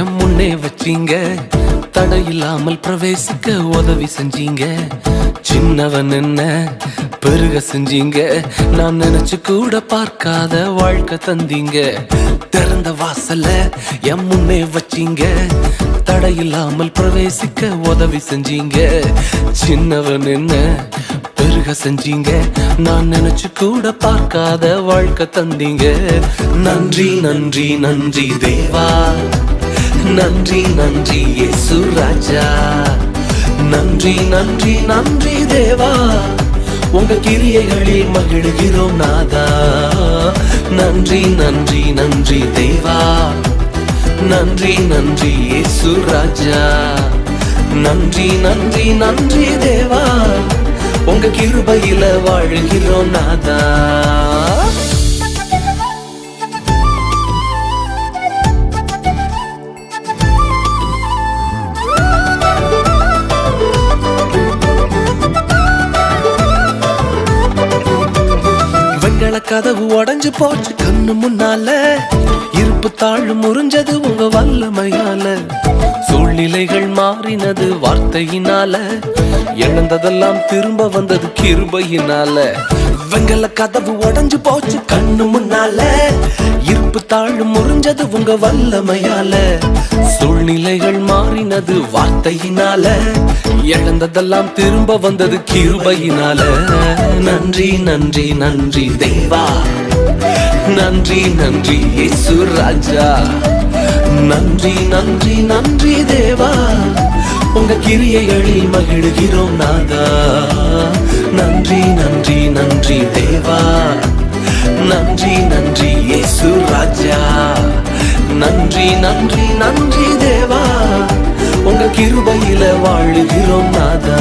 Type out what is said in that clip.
என் முன்னே வச்சீங்க, தடையில்லாமல் பிரவேசிக்க உதவி செஞ்சீங்க. சின்னவன் என்ன பெருக செஞ்சீங்க, நான் நினைச்சு கூட பார்க்காத வாழ்க்கை தந்தீங்க. திறந்த வாசல என் முன்னே வச்சீங்க, தடையில்லாமல் பிரவேசிக்க உதவி செஞ்சீங்க. சின்னவன் என்ன பெருக செஞ்சீங்க, நான் நினைச்சு கூட பார்க்காத வாழ்க்கை தந்தீங்க. நன்றி நன்றி நன்றி தேவா, நன்றி நன்றி இயேசு ராஜா. நன்றி நன்றி நன்றி தேவா, உங்க கிரியைகளில் மகிழ்கிறோம் நாதா. நன்றி நன்றி நன்றி தேவா, நன்றி நன்றி இயேசு ராஜா. நன்றி நன்றி நன்றி தேவா, உங்க கிருபையில வாழ்கிறோம் நாதா. வெண்கல கதவு உடைஞ்சு போச்சு கண்ணு முன்னால, இருப்பு தாழ் முறிஞ்சது உங்க வல்லமையால. சூழ்நிலைகள் மாறினது வார்த்தையினால, இழந்ததெல்லாம் திரும்ப வந்தது கிருபையினால. வெண்கல கதவு உடைஞ்சு போச்சு கண்ணு முன்னால, இருப்பு தாழ் முறிஞ்சது உங்க வல்லமையால. சூழ்நிலைகள் மாறினது வார்த்தையினால, இழந்ததெல்லாம் திரும்ப வந்தது கிருபையினால. நன்றி நன்றி நன்றி தேவா, நன்றி நன்றி இயேசு ராஜா. நன்றி நன்றி நன்றி தேவா, உங்க கிரியைகளில் மகிழ்கிறோம் நாதா. நன்றி நன்றி நன்றி தேவா, நன்றி நன்றி இயேசு ராஜா. நன்றி நன்றி நன்றி தேவா, உங்க கிருபையில வாழுகிறோம் நாதா.